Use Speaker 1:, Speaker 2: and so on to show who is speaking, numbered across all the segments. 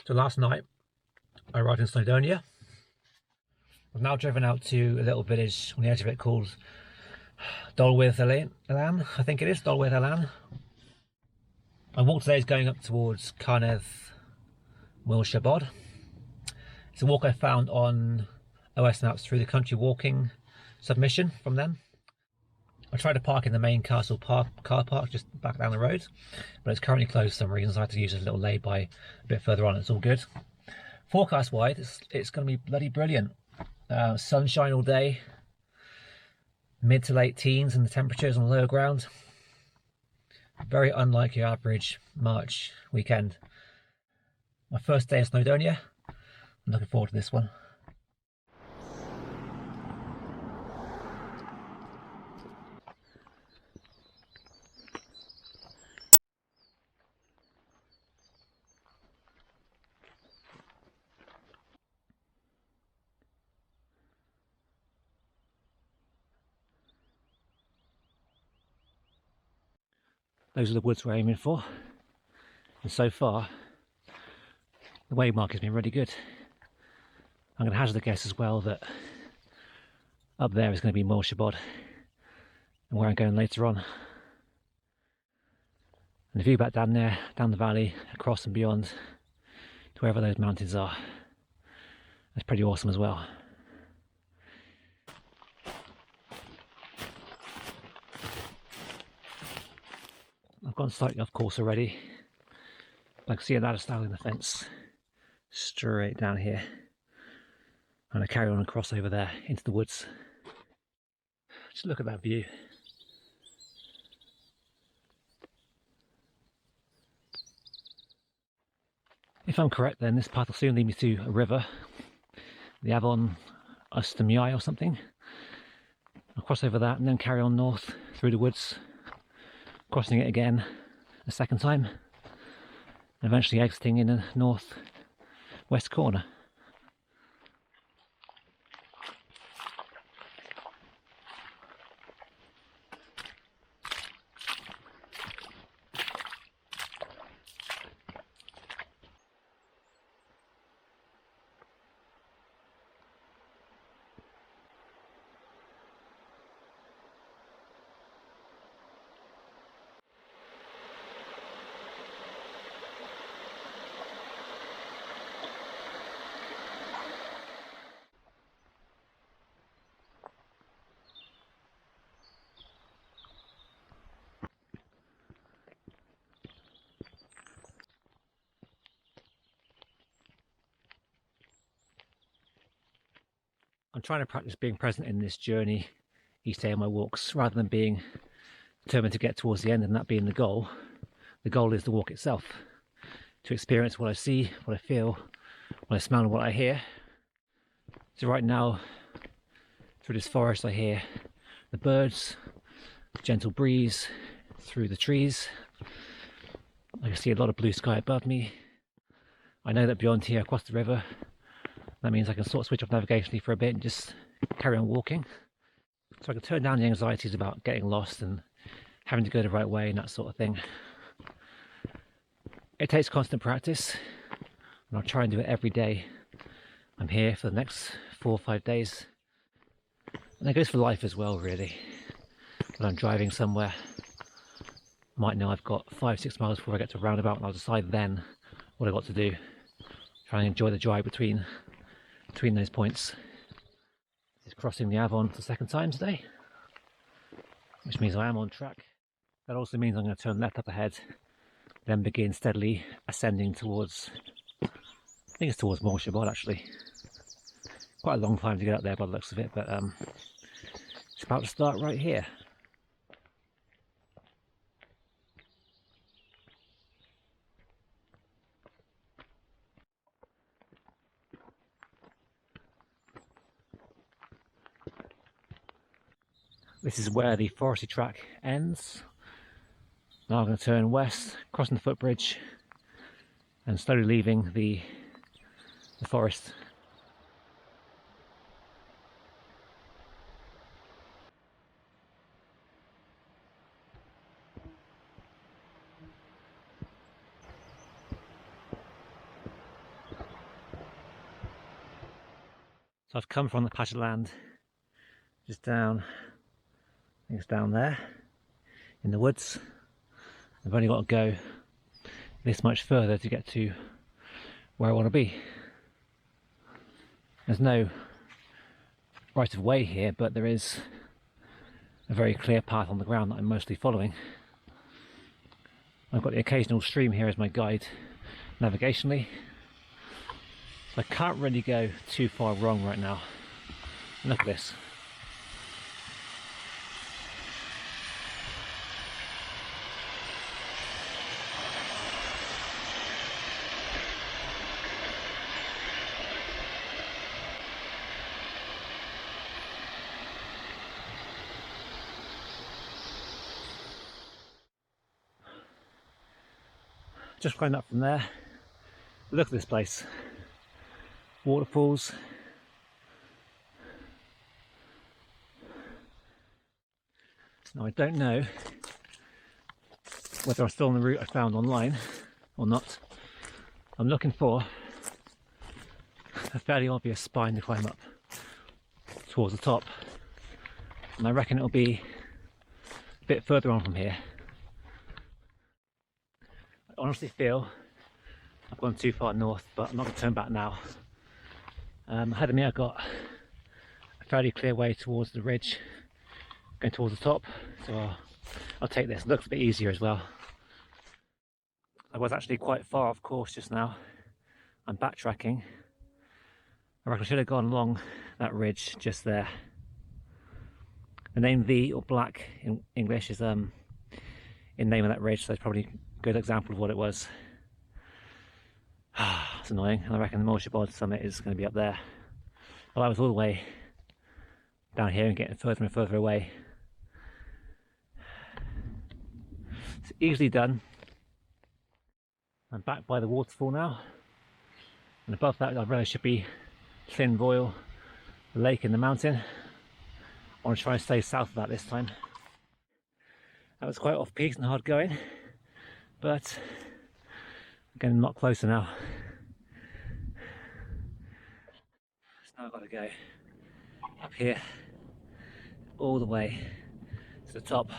Speaker 1: So last night I arrived in Snowdonia. I've now driven out to a little village on the edge of it called Dolwyddelan, I think it is, Dolwyddelan. My walk today is going up towards kind of Moel Siabod. It's a walk I found on OS Maps through the country walking submission from them. I tried to park in the main castle car park just back down the road, but it's currently closed for some reason, so I had to use a little lay-by a bit further on. It's all good. Forecast-wise, it's going to be bloody brilliant. Sunshine all day, mid to late teens, and the temperatures on the lower ground. Very unlike your average March weekend. My first day in Snowdonia. I'm looking forward to this one. Those are the woods we're aiming for, and so far the waymark has been really good. I'm going to hazard a guess as well that up there is going to be Moel Siabod and where I'm going later on. And the view back down there, down the valley, across and beyond to wherever those mountains are, that's pretty awesome as well. I've gone slightly off course already. I can see a ladder style in the fence straight down here. I'm going to carry on across over there into the woods. Just look at that view. If I'm correct, then this path will soon lead me to a river, the Avon Ustamai or something. I'll cross over that and then carry on north through the woods, crossing it again a second time, and eventually exiting in a north-west corner. I'm trying to practice being present in this journey each day on my walks, rather than being determined to get towards the end and that being the goal. The goal is the walk itself, to experience what I see, what I feel, what I smell and what I hear. So right now, through this forest I hear the birds, the gentle breeze through the trees. I can see a lot of blue sky above me. I know that beyond here, across the river, that means I can sort of switch off navigationally for a bit and just carry on walking. So I can turn down the anxieties about getting lost and having to go the right way and that sort of thing. It takes constant practice, and I'll try and do it every day. I'm here for the next 4 or 5 days. And that goes for life as well, really. When I'm driving somewhere, I might know I've got 5-6 miles before I get to a roundabout, and I'll decide then what I've got to do. Try and enjoy the drive between those points. This is crossing the Avon for the second time today, which means I am on track. That also means I'm going to turn left up ahead, then begin steadily ascending towards, I think it's towards Moel Siabod actually. Quite a long climb to get up there by the looks of it, but it's about to start right here. This is where the foresty track ends. Now I'm going to turn west, crossing the footbridge, and slowly leaving the forest. So I've come from the patch of land just down, I think it's down there in the woods. I've only got to go this much further to get to where I want to be. There's no right of way here, but there is a very clear path on the ground that I'm mostly following. I've got the occasional stream here as my guide navigationally, so I can't really go too far wrong right now. Look at this. Just climbed up from there. Look at this place. Waterfalls. Now I don't know whether I'm still on the route I found online or not. I'm looking for a fairly obvious spine to climb up towards the top, and I reckon it'll be a bit further on from here. I honestly feel I've gone too far north, but I'm not going to turn back now. Ahead of me I've got a fairly clear way towards the ridge going towards the top, so I'll take this. It looks a bit easier as well. I was actually quite far off course just now. I'm backtracking. I reckon I should have gone along that ridge just there. The name V, or black in English, is in name of that ridge, so it's probably a good example of what it was. It's annoying, and I reckon the Moel Siabod summit is going to be up there. Well, I was all the way down here and getting further and further away. It's easily done. I'm back by the waterfall now, and above that I realised should be Llyn Foel, the lake in the mountain. I want to try and stay south of that this time. That was quite off-piste and hard going, but I'm getting a lot closer now. So now I've got to go up here all the way to the top.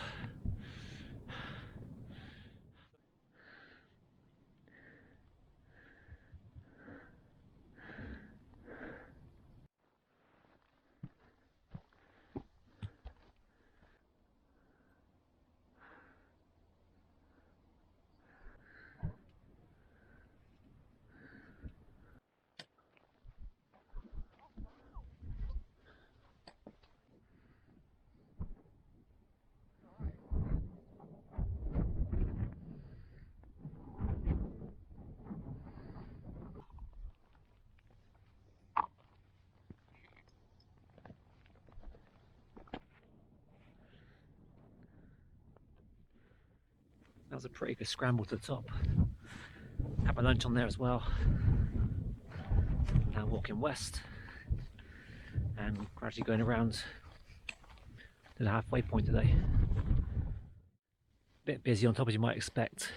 Speaker 1: That was a pretty good scramble to the top. Had my lunch on there as well. Now walking west and gradually going around to the halfway point today. A bit busy on top as you might expect.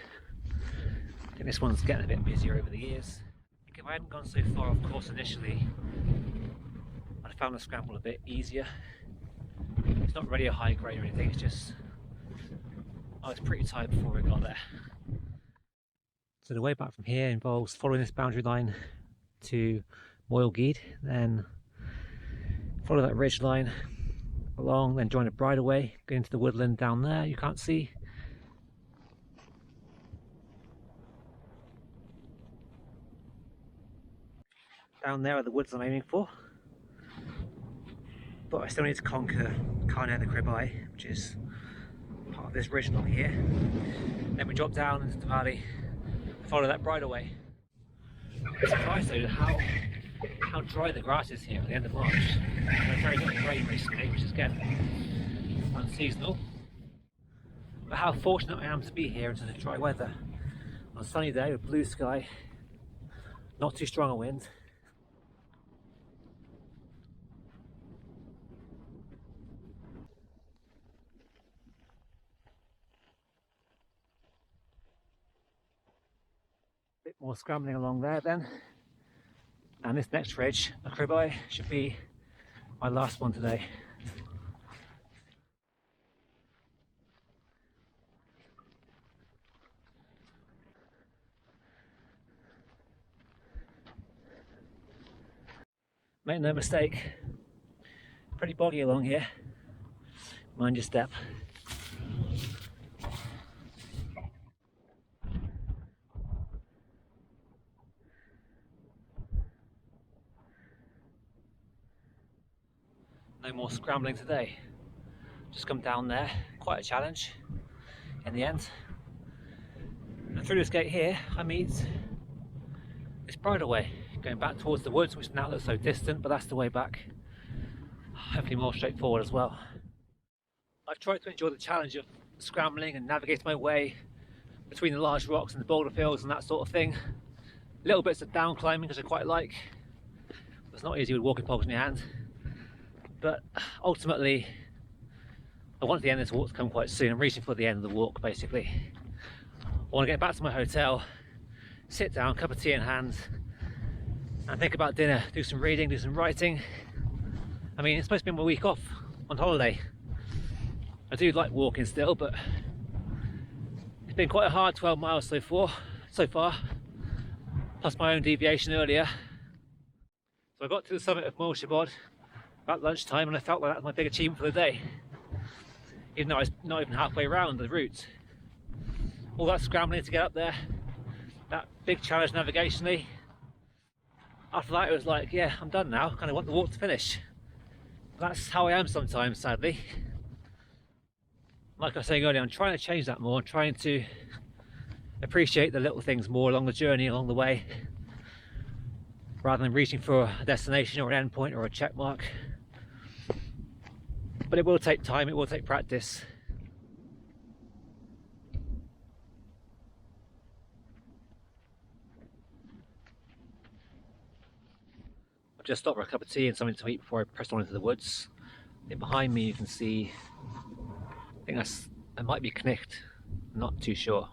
Speaker 1: I think this one's getting a bit busier over the years. I think if I hadn't gone so far off course initially, I'd have found the scramble a bit easier. It's not really a high grade or anything, it's just I was pretty tired before we got there. So the way back from here involves following this boundary line to Moel Siabod, then follow that ridge line along, then join a bridleway, go into the woodland down there you can't see. Down there are the woods I'm aiming for, but I still need to conquer Carnet the Cribbai, which is part of this ridge along here. Then we drop down into the valley, follow that bridleway. I'm surprised though how dry the grass is here at the end of March. It's very little rain recently, which is again unseasonal. But how fortunate I am to be here in such dry weather. On a sunny day with blue sky, not too strong a wind. Bit more scrambling along there then, and this next ridge, the Cribbai, should be My last one today. Make no mistake, pretty boggy along here. Mind your step. No more scrambling today. Just come down there, quite a challenge in the end. And through this gate here, I meet this bridleway going back towards the woods, which now looks so distant, but that's the way back. Hopefully more straightforward as well. I've tried to enjoy the challenge of scrambling and navigating my way between the large rocks and the boulder fields and that sort of thing. Little bits of down climbing, which I quite like. It's not easy with walking poles in your hand. But ultimately, I want the end of this walk to come quite soon. I'm reaching for the end of the walk, basically. I want to get back to my hotel, sit down, cup of tea in hand, and think about dinner, do some reading, do some writing. I mean, it's supposed to be my week off on holiday. I do like walking still, but it's been quite a hard 12 miles so far, plus my own deviation earlier. So I got to the summit of Moel Siabod about lunchtime, and I felt like that was my big achievement for the day, even though I was not even halfway around the route. All that scrambling to get up there, that big challenge navigationally. After that it was like, yeah, I'm done now, kind of want the walk to finish. That's how I am sometimes, sadly. Like I was saying earlier, I'm trying to change that more. I'm trying to appreciate the little things more along the journey, along the way, rather than reaching for a destination or an end point or a check mark. But it will take time, it will take practice. I've just stopped for a cup of tea and something to eat before I press on into the woods. And behind me you can see, I think that might be Cnicht, I'm not too sure.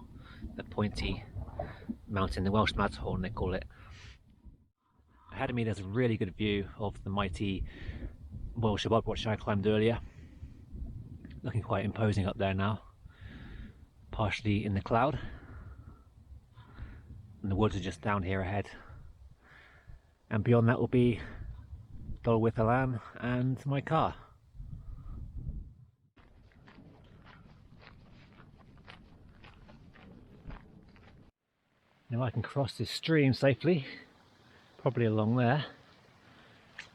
Speaker 1: The pointy mountain, the Welsh Matterhorn they call it. Ahead of me there's a really good view of the mighty Moel Siabod, which I climbed earlier. Looking quite imposing up there now, partially in the cloud. And the woods are just down here ahead. And beyond that will be Dolwyddelan and my car. Now I can cross this stream safely, probably along there,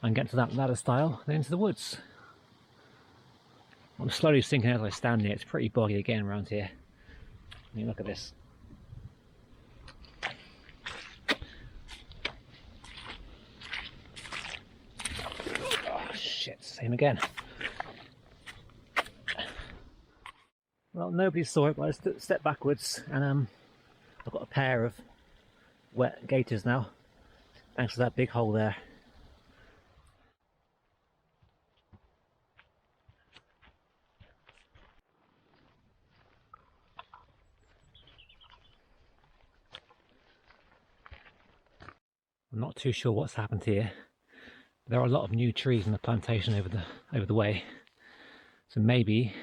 Speaker 1: and get to that ladder style, then into the woods. I'm slowly sinking as I stand here. It's pretty boggy again around here. I mean, look at this. Oh shit, same again. Well, nobody saw it, but I just stepped backwards and I've got a pair of wet gaiters now, thanks to that big hole there. I'm not too sure what's happened here. There are a lot of new trees in the plantation over the way, so maybe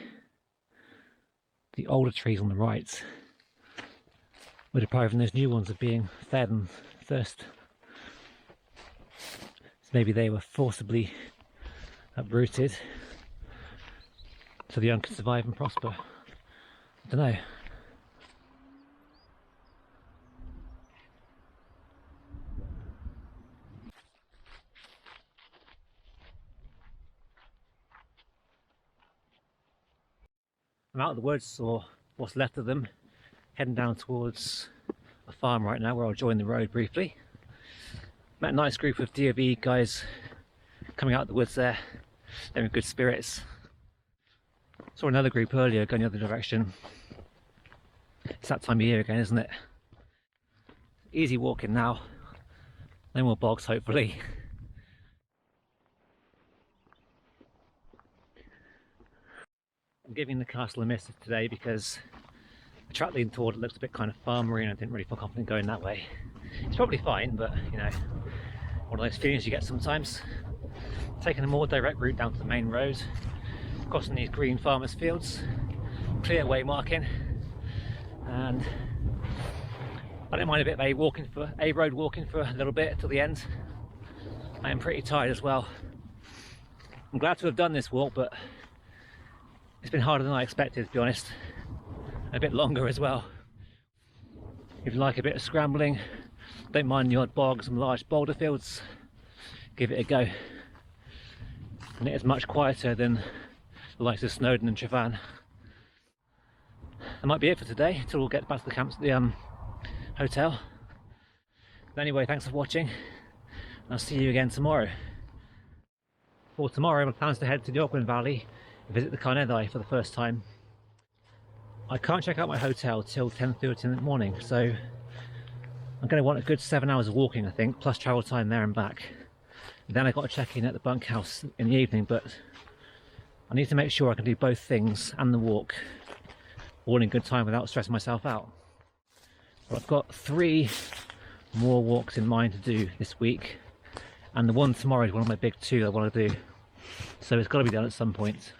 Speaker 1: the older trees on the right were depriving those new ones of being fed and thirst. So maybe they were forcibly uprooted so the young can survive and prosper. I don't know. I'm out of the woods, or what's left of them, heading down towards a farm right now where I'll join the road briefly. Met a nice group of DOV guys coming out of the woods there. They're in good spirits. Saw another group earlier going the other direction. It's that time of year again, isn't it? Easy walking now. No more bogs, hopefully. I'm giving the castle a miss today because the track leading toward it looks a bit kind of farmery and I didn't really feel confident going that way. It's probably fine, but you know, one of those feelings you get sometimes. taking a more direct route down to the main road, crossing these green farmers' fields, clear way marking, and I don't mind a bit of road walking for a little bit till the end. I am pretty tired as well. I'm glad to have done this walk, but it's been harder than I expected, to be honest. A bit longer as well. If you like a bit of scrambling, don't mind the odd bogs and large boulder fields, give it a go. And it is much quieter than the likes of Snowdon and Travan. That might be it for today, until we'll get back to the hotel. But anyway, thanks for watching. I'll see you again tomorrow. For tomorrow, my plans to head to the Ogwen Valley and visit the Carneddau for the first time. I can't check out my hotel till 10:30 in the morning, so I'm going to want a good 7 hours of walking, I think, plus travel time there and back. And then I've got to check in at the bunkhouse in the evening, but I need to make sure I can do both things and the walk all in good time without stressing myself out. But I've got 3 more walks in mind to do this week, and the one tomorrow is one of my big 2 I want to do, so it's got to be done at some point.